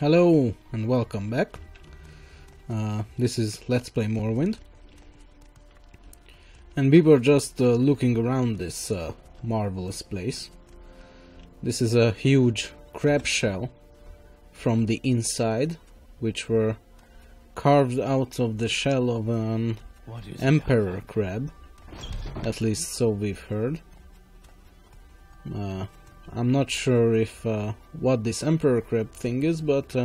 Hello and welcome back. This is Let's Play Morrowind. And we were just looking around this marvelous place. This is a huge crab shell from the inside, which were carved out of the shell of an emperor crab. At least so we've heard. I'm not sure if what this emperor crab thing is, but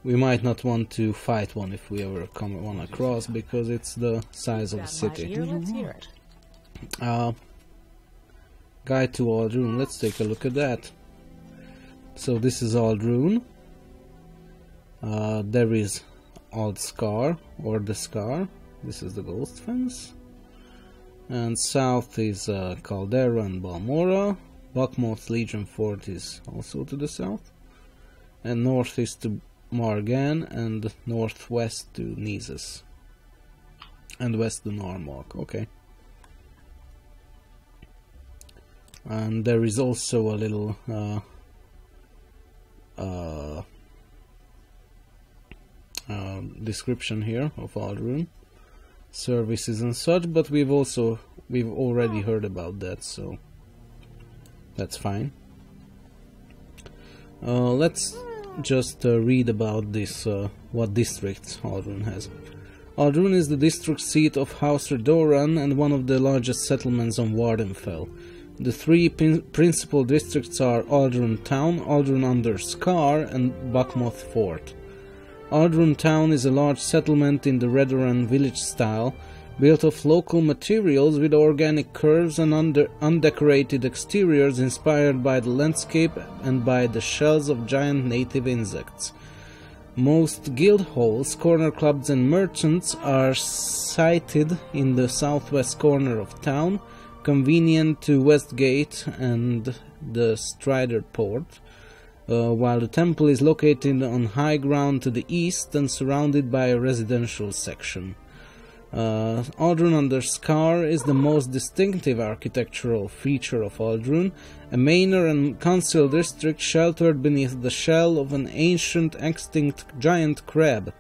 we might not want to fight one if we ever come one across, because it's the size of a city. Let's hear it. Guide to Aldrune. Let's take a look at that. So this is Aldrune. There is Ald Scar, or the Scar. This is the Ghost Fence. And south is Caldera and Balmora. Buckmoth Legion Fort is also to the south. And north is to Margan, and northwest to Nisus. And west to Normalk. Okay. And there is also a little description here of Aldrune services and such, but we've already heard about that, so that's fine. Let's just read about this, what districts Aldrune has. Aldrune is the district seat of House Redoran and one of the largest settlements on Wardenfell. The three principal districts are Aldrune Town, Aldrune Under Scar, and Buckmoth Fort. Aldrune Town is a large settlement in the Redoran village style, built of local materials with organic curves and undecorated exteriors inspired by the landscape and by the shells of giant native insects. Most guild halls, corner clubs and merchants are sited in the southwest corner of town, convenient to Westgate and the Strider Port, while the temple is located on high ground to the east and surrounded by a residential section. Aldrune Under Scar is the most distinctive architectural feature of Aldrune, a manor and council district sheltered beneath the shell of an ancient extinct giant crab.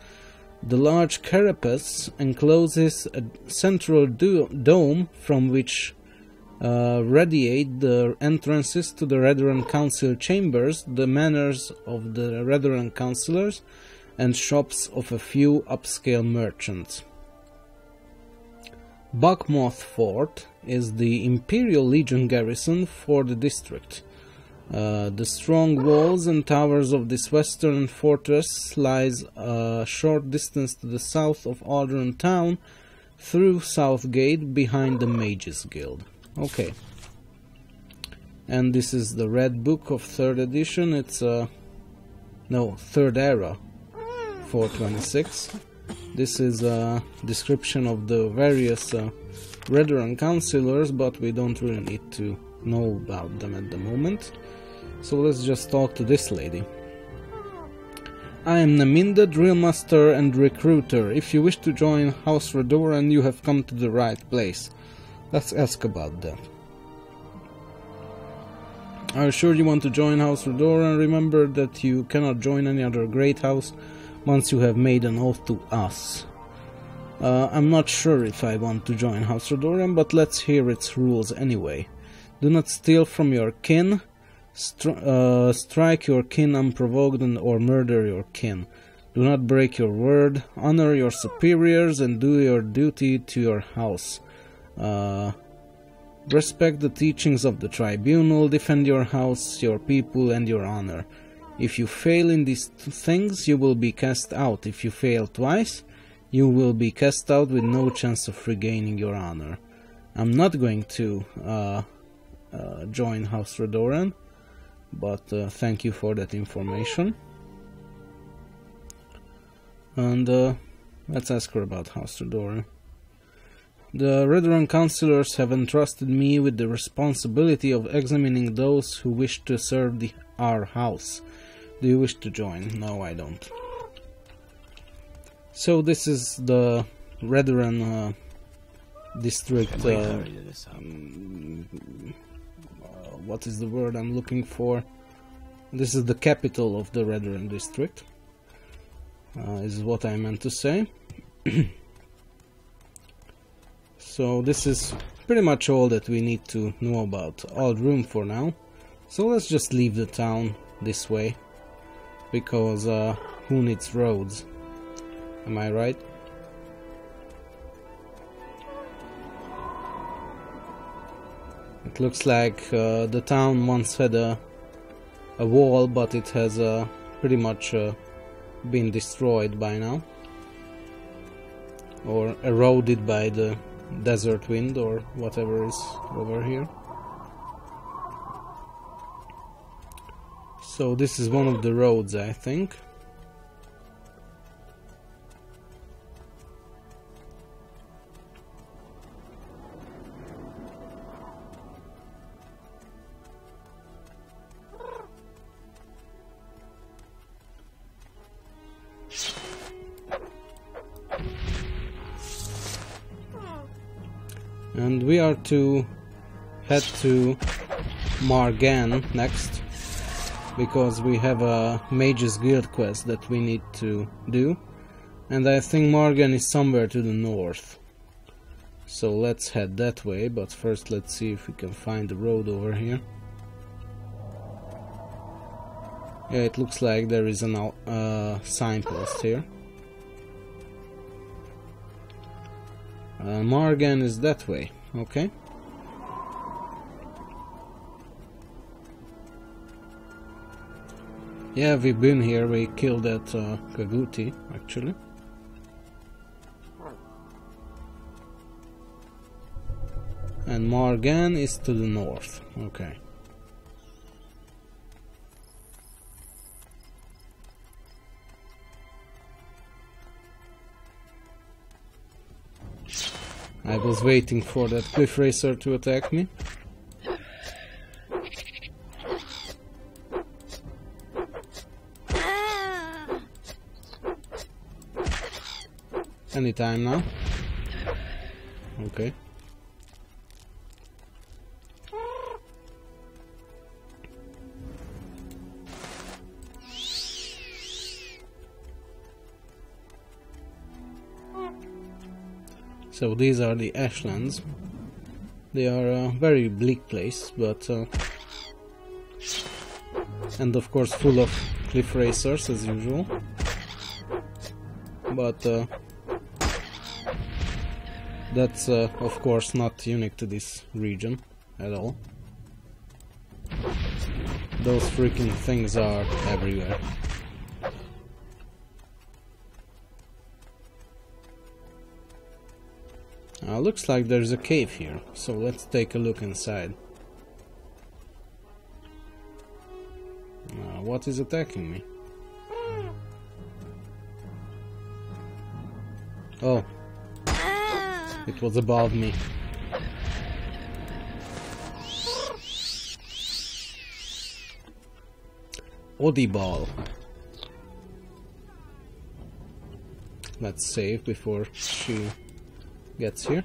The large carapace encloses a central dome from which radiate the entrances to the Redoran Council chambers, the manors of the Redoran councillors, and shops of a few upscale merchants. Buckmoth Fort is the Imperial Legion garrison for the district. The strong walls and towers of this western fortress lies a short distance to the south of Aldrune Town, through Southgate, behind the Mages Guild. Okay. And this is the Red Book of 3rd edition. It's no, 3rd era, 426. This is a description of the various Redoran councillors, but we don't really need to know about them at the moment. So let's just talk to this lady. I am Naminda, Drillmaster and Recruiter. If you wish to join House Redoran, you have come to the right place. Let's ask about that. Are you sure you want to join House Redoran? Remember that you cannot join any other great house once you have made an oath to us. I'm not sure if I want to join House Redoran, but let's hear its rules anyway. Do not steal from your kin, strike your kin unprovoked or murder your kin. Do not break your word, honor your superiors and do your duty to your house. Respect the teachings of the tribunal, defend your house, your people and your honor. If you fail in these things, you will be cast out. If you fail twice, you will be cast out with no chance of regaining your honor. I'm not going to join House Redoran, but thank you for that information. And let's ask her about House Redoran. The Redoran councillors have entrusted me with the responsibility of examining those who wish to serve our house. Do you wish to join? No, I don't. So this is the Redoran district. What is the word I'm looking for? This is the capital of the Redren district. Is what I meant to say. So this is pretty much all that we need to know about Aldrune for now. So let's just leave the town this way, because who needs roads? Am I right? It looks like the town once had a wall, but it has pretty much been destroyed by now, or eroded by the desert wind or whatever is over here. So this is one of the roads, I think. And we are to head to Margan next, because we have a Mage's Guild quest that we need to do, and I think Margan is somewhere to the north. So let's head that way, but first let's see if we can find the road over here. Yeah, it looks like there is a signpost here. Margan is that way, okay. Yeah, we've been here, we killed that Kaguti, actually. And Margan is to the north, okay. I was waiting for that cliff racer to attack me. Anytime now. Okay. So these are the Ashlands. They are a very bleak place, but and of course full of cliff racers as usual. But that's of course not unique to this region at all. Those freaking things are everywhere. Looks like there's a cave here, so let's take a look inside. What is attacking me? Oh, it was above me. Odibal. Let's save before she gets here.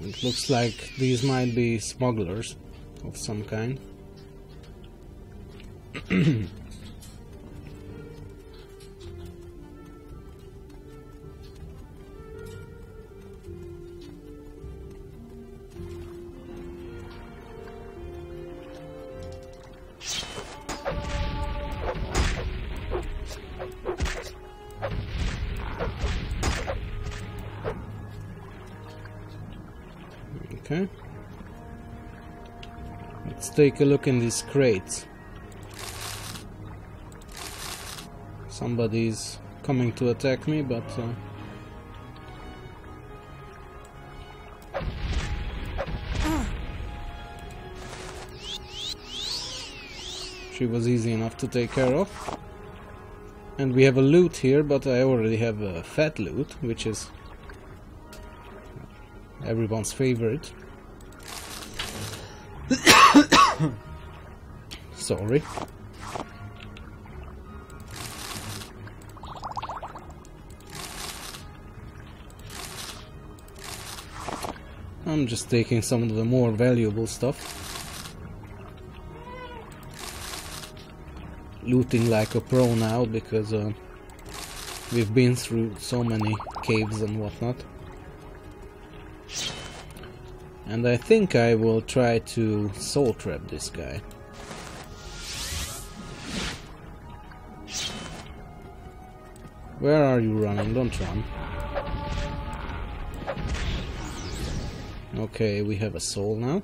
It looks like these might be smugglers of some kind. Okay. Let's take a look in these crates. Somebody's coming to attack me, but she was easy enough to take care of. And we have a loot here, but I already have a fat loot, which is everyone's favorite. Sorry. I'm just taking some of the more valuable stuff. Looting like a pro now, because we've been through so many caves and whatnot. And I think I will try to soul trap this guy. Where are you running? Don't run. Okay, we have a soul now.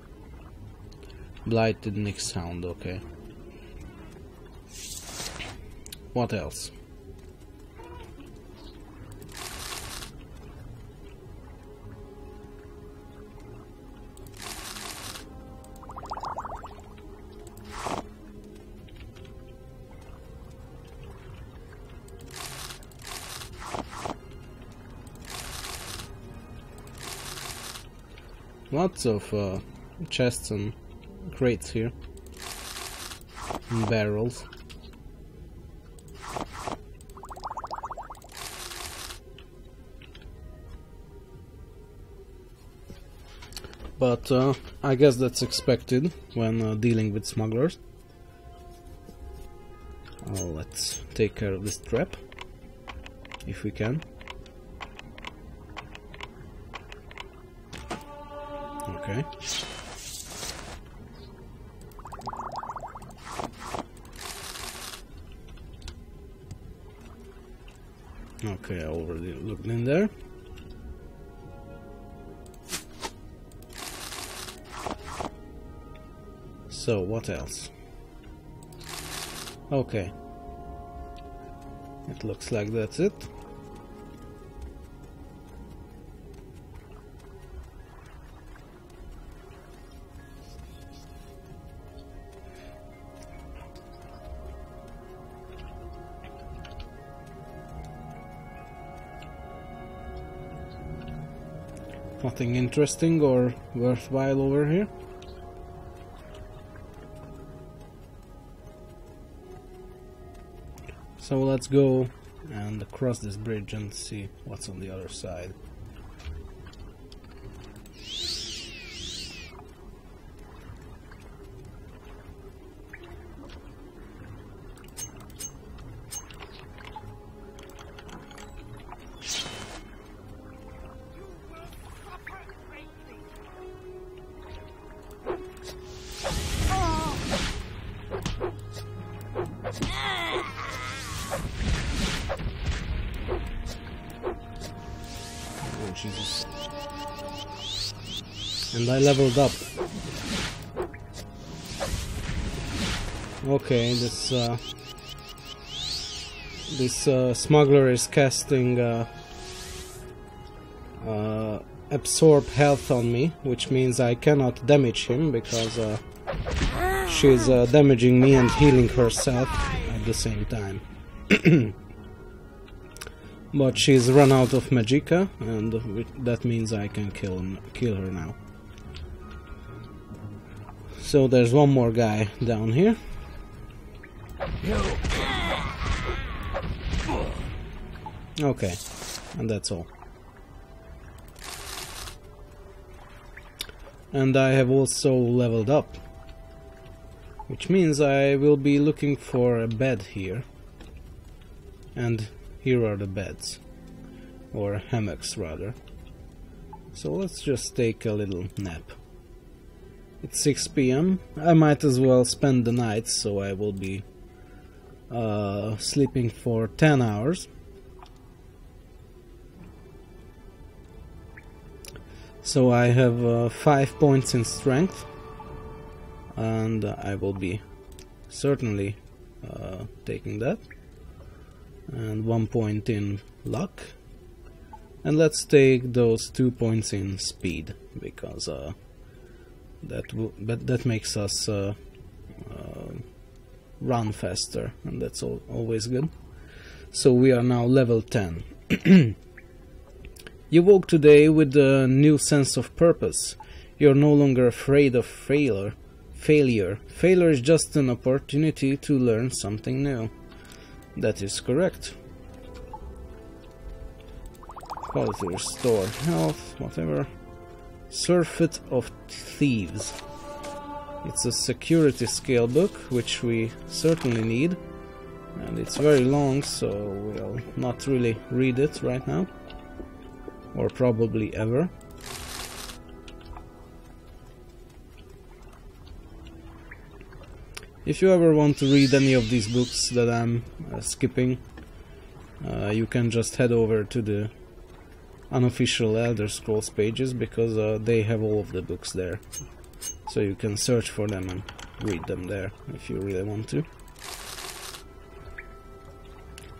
Blighted Nick Hound, okay. What else? Lots of chests and crates here. And barrels. But I guess that's expected when dealing with smugglers. Let's take care of this trap, if we can. Okay. Okay, I already looked in there. So, what else? Okay. It looks like that's it. Nothing interesting or worthwhile over here. So let's go and cross this bridge and see what's on the other side. Jesus. And I leveled up. Okay, this smuggler is casting absorb health on me, which means I cannot damage him because she's damaging me and healing herself at the same time. But she's run out of magicka, and that means I can kill her now. So there's one more guy down here. Okay, and that's all. And I have also leveled up, which means I will be looking for a bed here. And here are the beds, or hammocks rather. So let's just take a little nap. It's 6 PM. I might as well spend the night, so I will be sleeping for 10 hours. So I have 5 points in strength, and I will be certainly taking that. And 1 point in luck, and let's take those 2 points in speed, because that makes us run faster, and that's always good. So we are now level 10. You woke today with a new sense of purpose. You're no longer afraid of failure. Failure is just an opportunity to learn something new. That is correct. Quality restore health, whatever. Surfeit of Thieves. It's a security scale book, which we certainly need. And it's very long, so we'll not really read it right now. Or probably ever. If you ever want to read any of these books that I'm skipping, you can just head over to the unofficial Elder Scrolls pages, because they have all of the books there. So you can search for them and read them there if you really want to.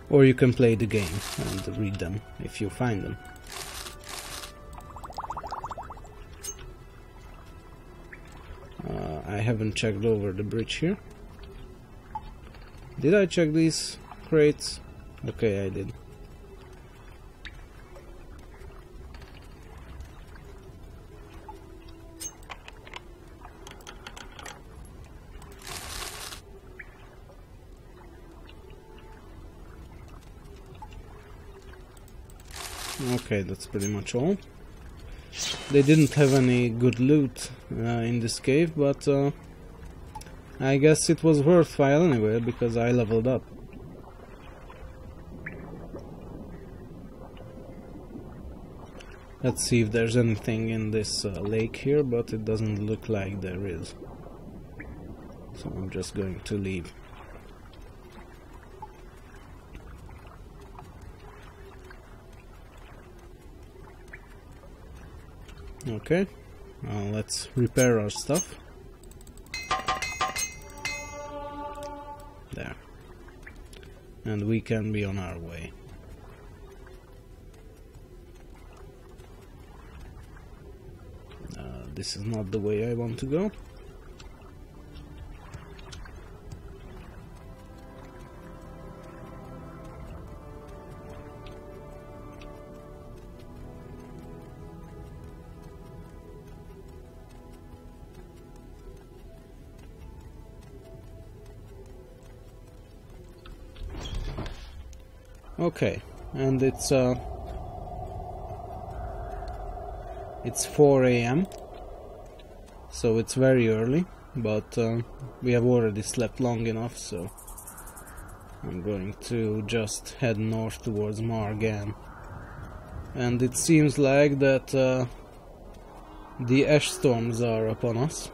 Or you can play the game and read them if you find them. I haven't checked over the bridge here. Did I check these crates? Okay, I did. Okay, that's pretty much all. They didn't have any good loot in this cave, but I guess it was worthwhile anyway, because I leveled up. Let's see if there's anything in this lake here, but it doesn't look like there is. So I'm just going to leave. Okay, let's repair our stuff. There. And we can be on our way. This is not the way I want to go. Okay, and it's 4 AM, so it's very early, but we have already slept long enough, so I'm going to just head north towards Margan. And it seems like that the ash storms are upon us.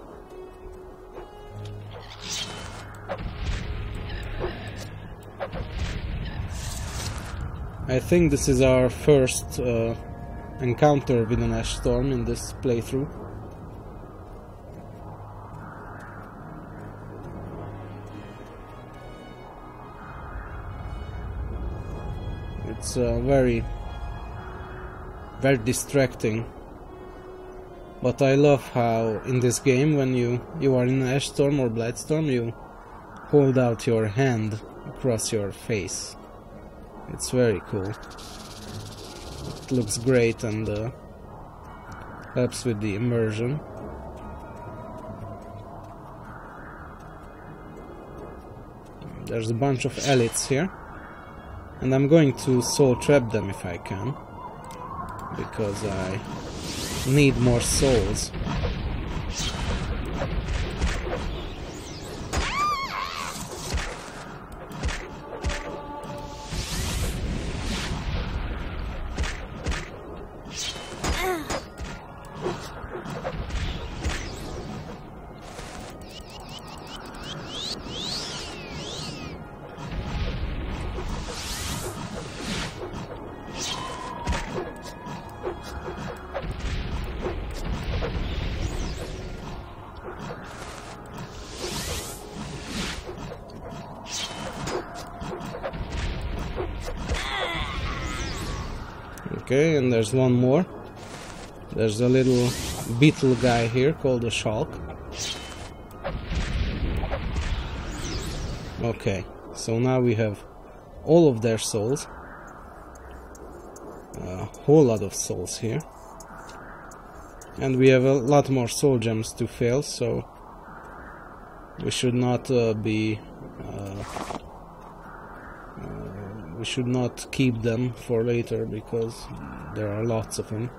I think this is our first encounter with an ash storm in this playthrough. It's very distracting, but I love how in this game, when you are in an ash storm or blight storm, you hold out your hand across your face. It's very cool. It looks great and helps with the immersion. There's a bunch of elites here, and I'm going to soul trap them if I can, because I need more souls. Okay, and there's one more. There's a little beetle guy here called a Shulk. Okay, so now we have all of their souls. A whole lot of souls here. And we have a lot more soul gems to fail, so we should not we should not keep them for later, because there are lots of them.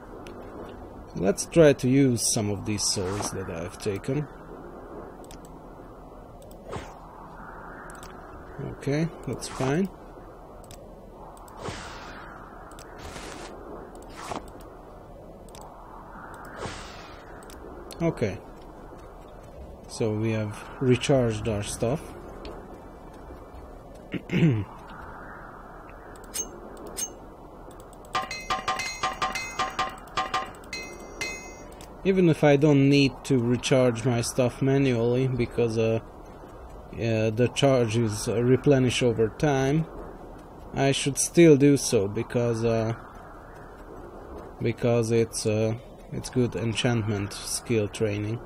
Let's try to use some of these souls that I've taken. Okay, that's fine. Okay. So we have recharged our stuff. Even if I don't need to recharge my stuff manually, because the charges replenish over time, I should still do so, because it's good enchantment skill training.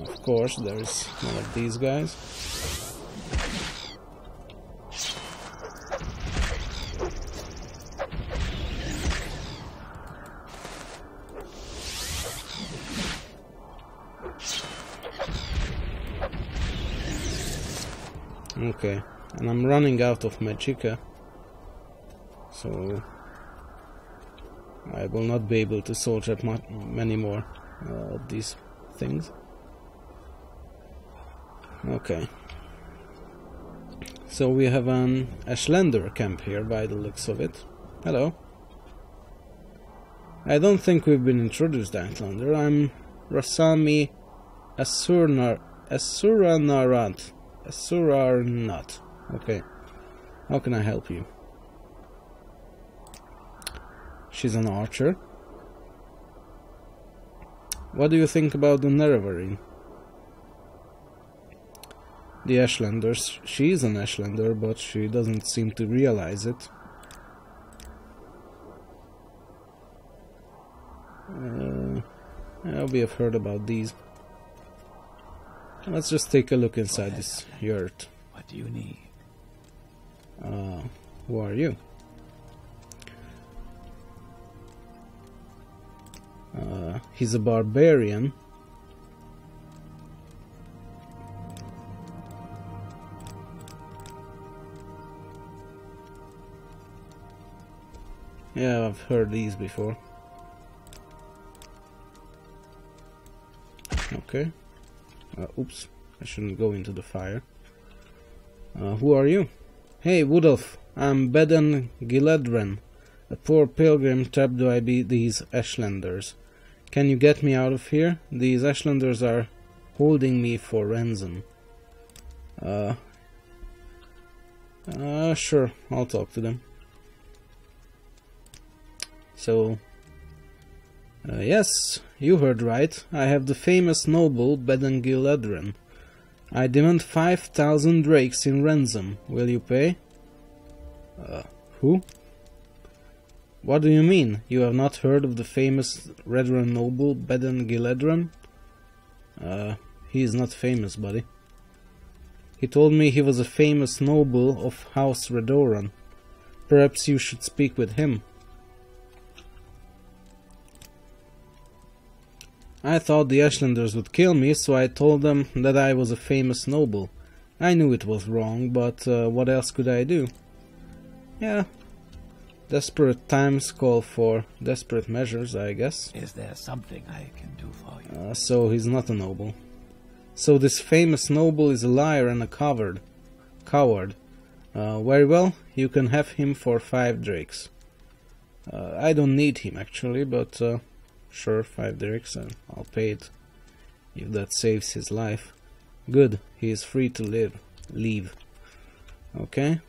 Of course, there's one of these guys. Okay, and I'm running out of magicka, so I will not be able to soldier many more of these things. Okay, so we have an Ashlander camp here by the looks of it. Hello. I don't think we've been introduced, Ashlander. I'm Rasami Asurarnat. Okay. How can I help you? She's an archer. What do you think about the Nerevarine? The Ashlanders. She is an Ashlander, but she doesn't seem to realize it. Yeah, we have heard about these. Let's just take a look inside this yurt. What do you need? Who are you? He's a barbarian. Yeah, I've heard these before. Okay. Oops, I shouldn't go into the fire. Who are you? Hey, Woodulf, I'm Bedan Giledren, a poor pilgrim trapped by these Ashlanders. Can you get me out of here? These Ashlanders are holding me for ransom. Sure, I'll talk to them. So, yes, you heard right. I have the famous noble Bedan Giledren. I demand 5,000 drakes in ransom. Will you pay? Who? What do you mean? You have not heard of the famous Redran noble Bedan Giledren? He is not famous, buddy. He told me he was a famous noble of House Redoran. Perhaps you should speak with him. I thought the Ashlanders would kill me, so I told them that I was a famous noble. I knew it was wrong, but what else could I do? Yeah, desperate times call for desperate measures, I guess. Is there something I can do for you? So he's not a noble. So this famous noble is a liar and a coward. Very well, you can have him for 5 drakes. I don't need him actually, but sure, 5 drakes, and I'll pay it if that saves his life. Good, he is free to leave. Okay,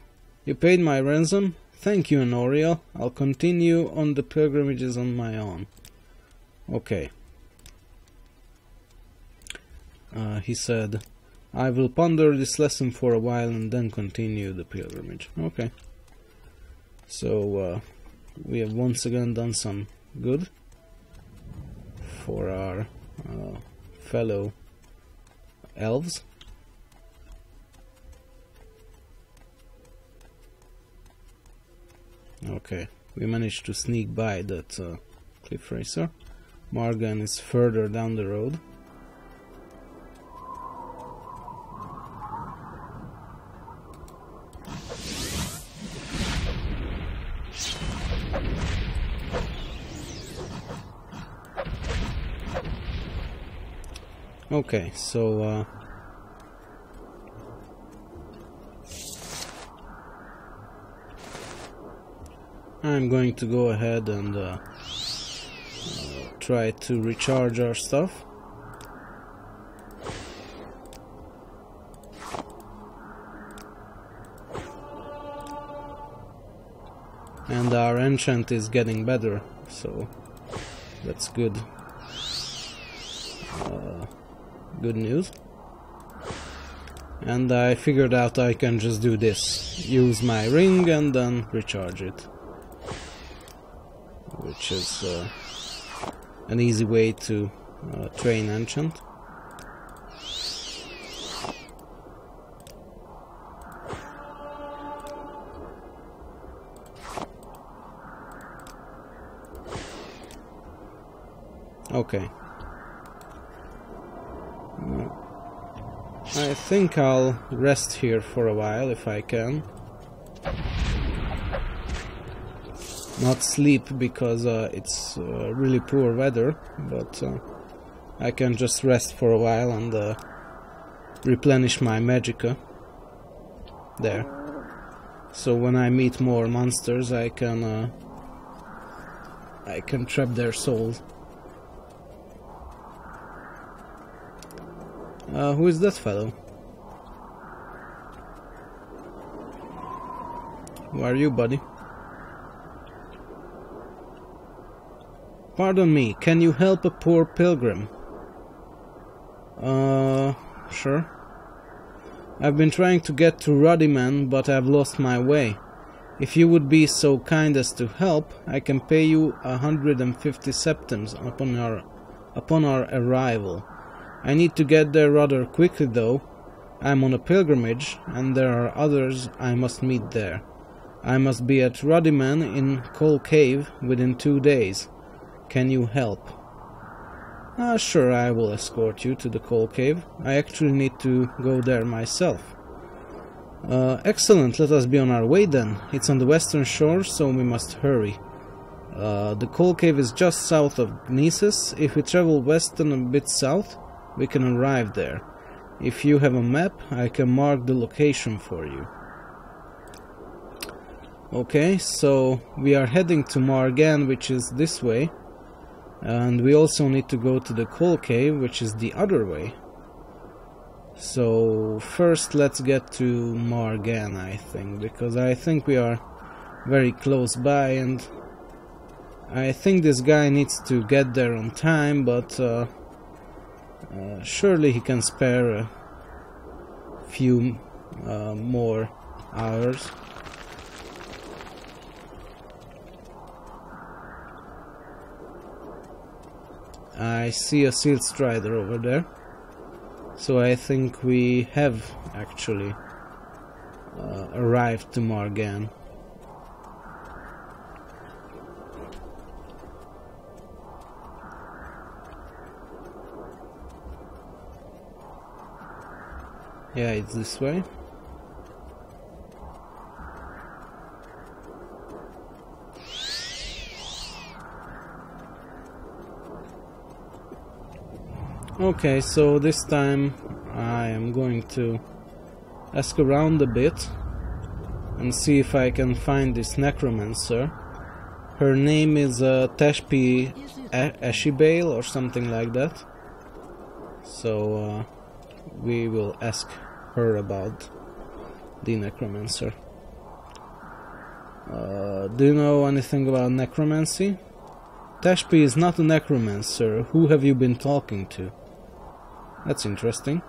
you paid my ransom. Thank you, Honoriel. I'll continue on the pilgrimages on my own. Okay. He said, I will ponder this lesson for a while and then continue the pilgrimage. Okay. So, we have once again done some good for our fellow elves. Okay, we managed to sneak by that cliff racer. Margan is further down the road. Okay, so I'm going to go ahead and try to recharge our stuff. And our enchant is getting better, so that's good. Good news. And I figured out I can just do this. Use my ring and then recharge it. Which is an easy way to train enchant. Okay. I think I'll rest here for a while if I can. Not sleep because it's really poor weather, but I can just rest for a while and replenish my magicka. There. So when I meet more monsters, I can trap their souls. Who is that fellow? Who are you, buddy? Pardon me, can you help a poor pilgrim? Sure. I've been trying to get to Ruddyman, but I've lost my way. If you would be so kind as to help, I can pay you 150 septims upon our arrival. I need to get there rather quickly though. I'm on a pilgrimage, and there are others I must meet there. I must be at Ruddyman in Coal Cave within 2 days. Can you help? Sure, I will escort you to the Coal Cave. I actually need to go there myself. Excellent, let us be on our way then. It's on the western shore, so we must hurry. The Coal Cave is just south of Renis. If we travel west and a bit south, we can arrive there. If you have a map, I can mark the location for you. Okay, so we are heading to Margan, which is this way. And we also need to go to the Coal Cave, which is the other way. So first let's get to Margan, I think, because I think we are very close by, and I think this guy needs to get there on time, but surely he can spare a few more hours. I see a Sealed Strider over there, so I think we have actually arrived to Margan. Yeah, it's this way. Okay, so this time I am going to ask around a bit and see if I can find this necromancer. Her name is Tashpi Ashibale or something like that. So we will ask her about the necromancer. Do you know anything about necromancy? Tashpi is not a necromancer. Who have you been talking to? That's interesting.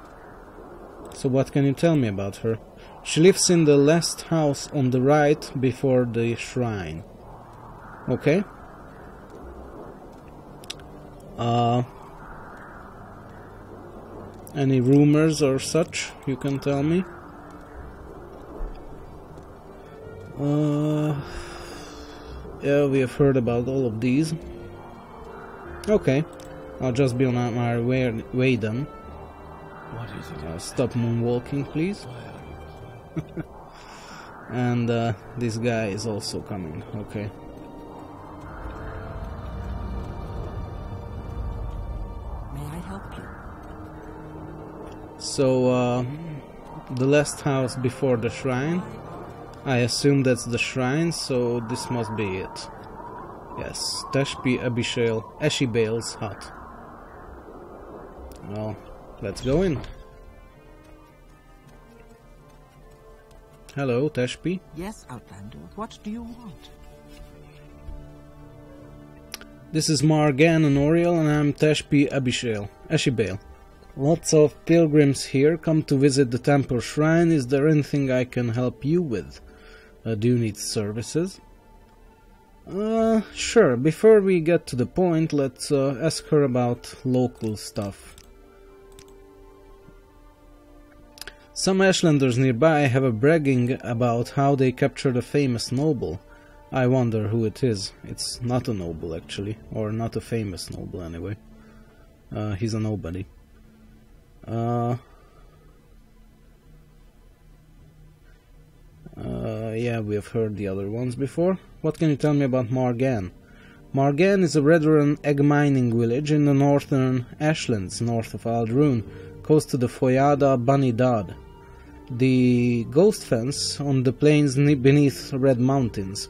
So what can you tell me about her? She lives in the last house on the right before the shrine. Okay. Any rumors or such you can tell me? Yeah, we have heard about all of these. Okay, I'll just be on my way then. What is it? Stop moonwalking, please. And this guy is also coming. Okay. May I help you? So, the last house before the shrine. I assume that's the shrine, so this must be it. Yes, Tashpi Ashibale's hut. Well, let's go in. Hello, Tashpi. Yes, Outlander. What do you want? This is Margan and Oriel, and I'm Tashpi Ashibale. Lots of pilgrims here come to visit the temple shrine. Is there anything I can help you with? Do you need services? Sure. Before we get to the point, let's ask her about local stuff. Some Ashlanders nearby have a bragging about how they captured a famous noble. I wonder who it is. It's not a noble, actually. Or not a famous noble, anyway. He's a nobody. Yeah, we have heard the other ones before. What can you tell me about Margan? Margan is a Redrun egg mining village in the northern Ashlands, north of Aldrune, close to the Foyada Banidad, the ghost fence on the plains beneath Red Mountains.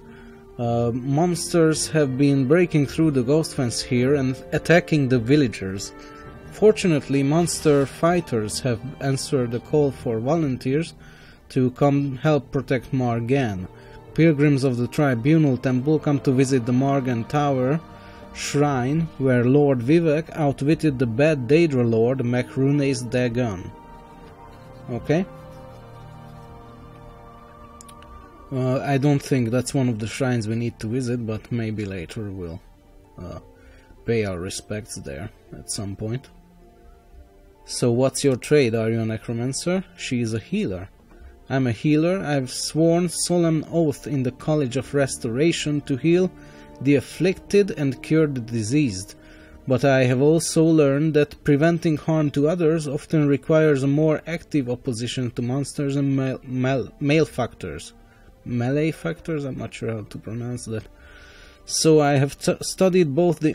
Monsters have been breaking through the ghost fence here and attacking the villagers. Fortunately, monster fighters have answered the call for volunteers to come help protect Margan. Pilgrims of the Tribunal Temple come to visit the Margan Tower shrine, where Lord Vivek outwitted the bad Daedra Lord Macrunes Dagon. Okay. I don't think that's one of the shrines we need to visit, but maybe later we'll pay our respects there at some point. So what's your trade? Are you a necromancer? She is a healer. I'm a healer. I've sworn solemn oath in the College of Restoration to heal the afflicted and cure the diseased. But I have also learned that preventing harm to others often requires a more active opposition to monsters and malefactors. Malefactors? I'm not sure how to pronounce that. So I have studied both the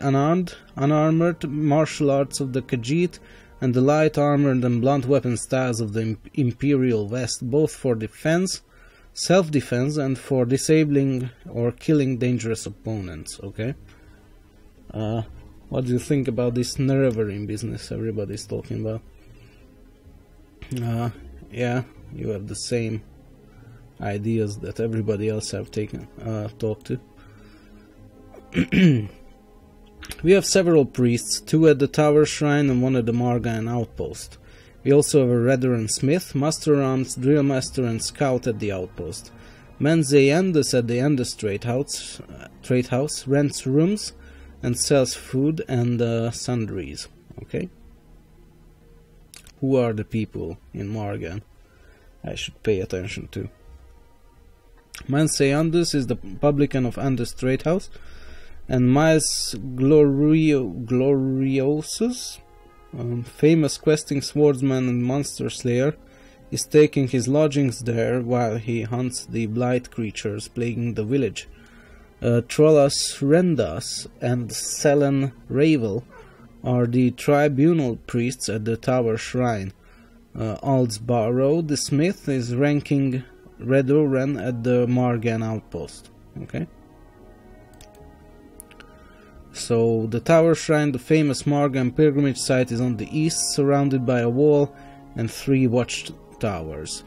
unarmored martial arts of the Khajiit and the light armored and blunt weapon styles of the Imperial West, both for defense, self-defense, and for disabling or killing dangerous opponents. Okay. What do you think about this Nerevarine business everybody's talking about? Yeah, you have the same ideas that everybody else have talked to. We have several priests, 2 at the Tower Shrine and 1 at the Margan Outpost. We also have a Redderan Smith, Master Arms, Drill Master and Scout at the Outpost. Menziandus at the Enders Trade House rents rooms and sells food and sundries. Okay. Who are the people in Margan I should pay attention to? Menziandus is the publican of Enders Trade House, and Miles Gloriosus, famous questing swordsman and monster slayer, is taking his lodgings there while he hunts the blight creatures plaguing the village. Trollas Rendas and Selen Ravel are the tribunal priests at the Tower Shrine. Aldsbarrow, the smith, is ranking Redoran at the Margan Outpost. Okay. So, the Tower Shrine, the famous Margan pilgrimage site, is on the east, surrounded by a wall and 3 watchtowers.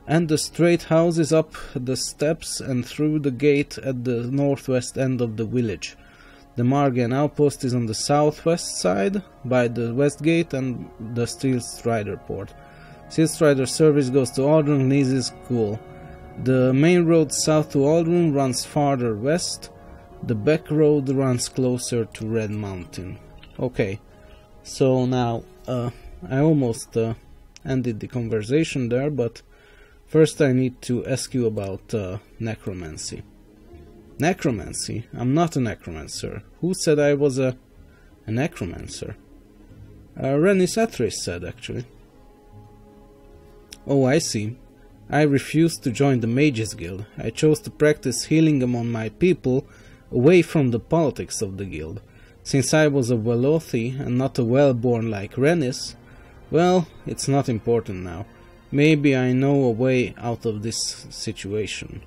And the Straight House is up the steps and through the gate at the northwest end of the village. The Margan Outpost is on the southwest side, by the west gate and the Steel Strider port. Steel Strider service goes to Aldrun Gneezy's School. The main road south to Aldrun runs farther west. The back road runs closer to Red Mountain. Okay, so now I almost ended the conversation there, but first I need to ask you about necromancy. Necromancy? I'm not a necromancer. Who said I was a necromancer? Renis said, actually. Oh, I see. I refused to join the Mages Guild. I chose to practice healing among my people, away from the politics of the guild. Since I was a Velothi and not a well-born like Renis, Well, it's not important now. Maybe I know a way out of this situation.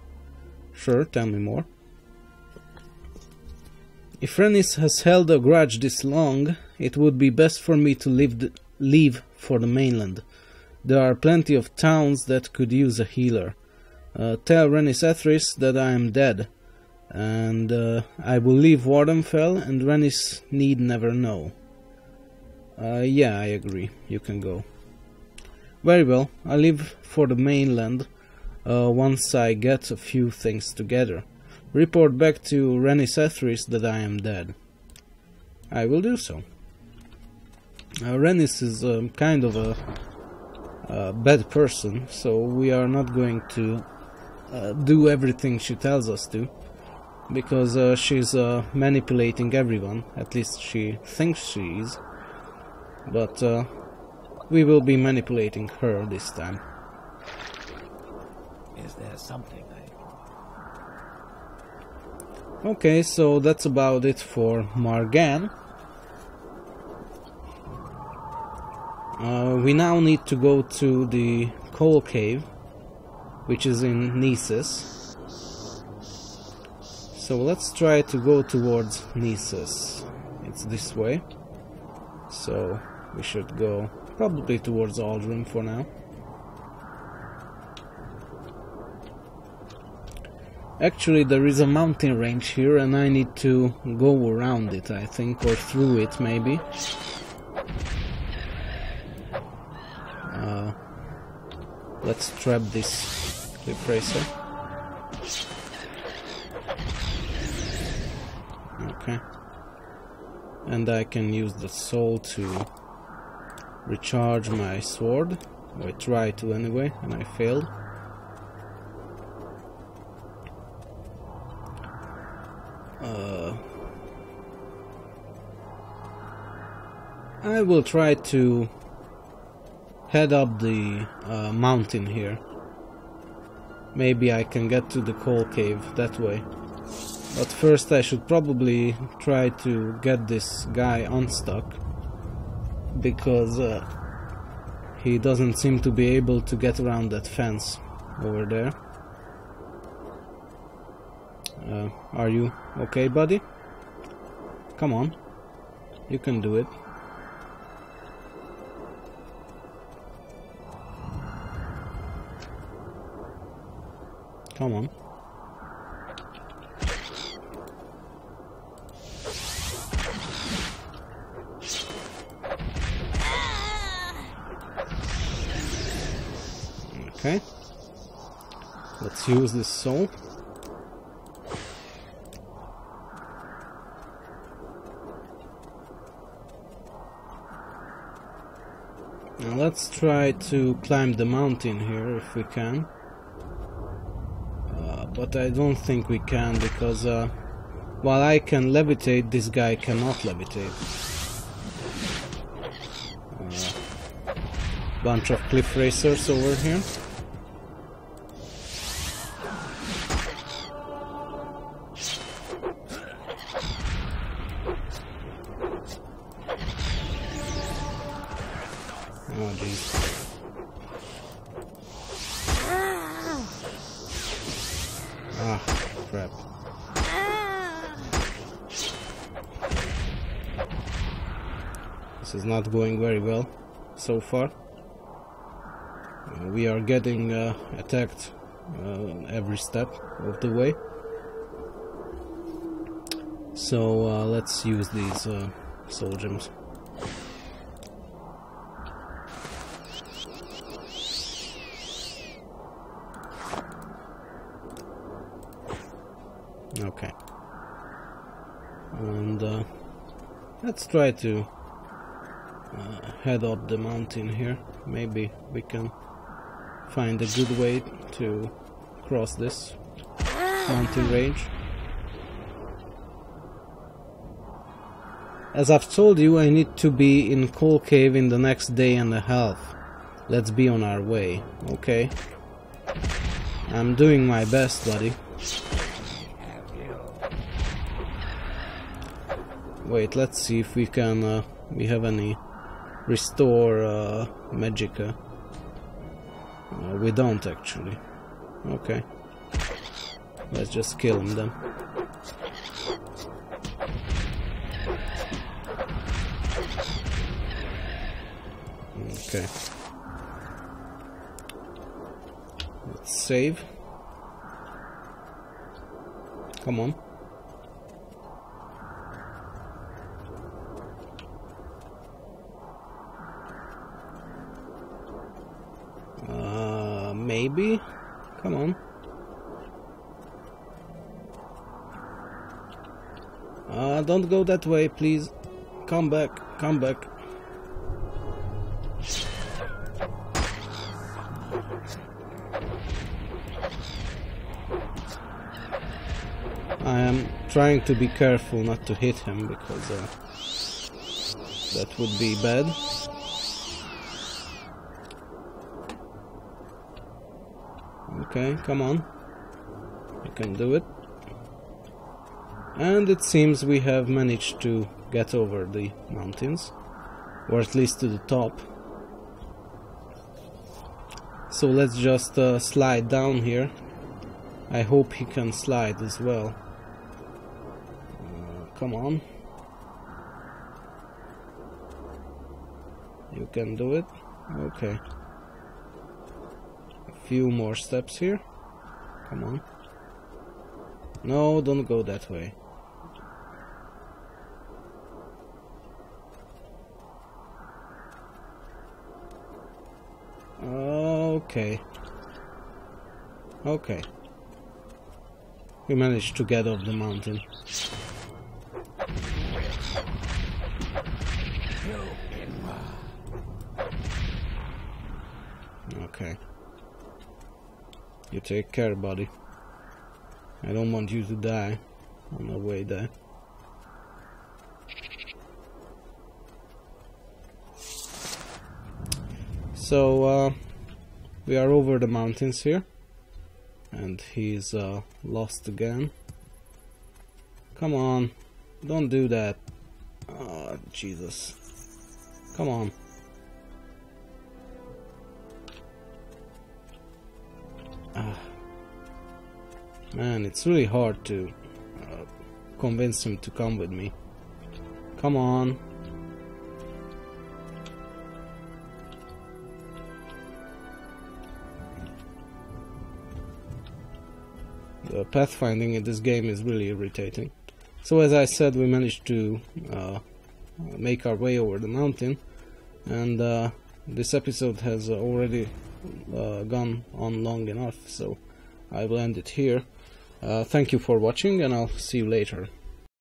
Sure, tell me more. If Renis has held a grudge this long, it would be best for me to leave for the mainland. There are plenty of towns that could use a healer. Tell Renis that I am dead, and I will leave Wardenfell, and Renis need never know. Yeah, I agree. You can go. Very well, I'll leave for the mainland once I get a few things together. Report back to Renis that I am dead. I will do so. Renis is kind of a bad person, so we are not going to do everything she tells us to, because she's manipulating everyone, at least she thinks she is, but we will be manipulating her this time. Is there something Okay, so that's about it for Margan. We now need to go to the coal cave, which is in Nices. So let's try to go towards Nices. It's this way. So we should go probably towards Aldrin for now. Actually, there is a mountain range here and I need to go around it, I think, or through it maybe. Let's trap this cliff racer. Okay. And I can use the soul to recharge my sword. Or I try to anyway, and I failed. I will try to head up the mountain here. Maybe I can get to the coal cave that way. But first I should probably try to get this guy unstuck, because he doesn't seem to be able to get around that fence over there. Are you okay, buddy? Come on, you can do it. Come on. Okay. Let's use this soul. Now let's try to climb the mountain here if we can. But I don't think we can, because while I can levitate, this guy cannot levitate. Bunch of cliff racers over here. Oh jeez. Ah, crap. This is not going very well so far. We are getting attacked every step of the way. So let's use these soul gems. Okay. And let's try to head up the mountain here. Maybe we can find a good way to cross this mountain range. As I've told you, I need to be in Coal Cave in the next day and a half. Let's be on our way, okay? I'm doing my best, buddy. Wait, let's see if we can, we have any restore Magica. We don't actually. Okay. Let's just kill him then. Okay. Let's save. Come on. Maybe? Come on. Don't go that way, please. Come back, come back. I am trying to be careful not to hit him because that would be bad. Okay, come on. You can do it. And it seems we have managed to get over the mountains, or at least to the top. So let's just slide down here. I hope he can slide as well. Come on. You can do it? Okay. A few more steps here. Come on. No, don't go that way. Okay. Okay. We managed to get off the mountain. Okay. You take care, buddy. I don't want you to die on the way there. So, we are over the mountains here. And he's lost again. Come on. Don't do that. Oh, Jesus. Come on. Man, it's really hard to convince him to come with me. Come on. The pathfinding in this game is really irritating. So as I said, we managed to make our way over the mountain, and this episode has already gone on long enough, so I will end it here. Thank you for watching, and I'll see you later.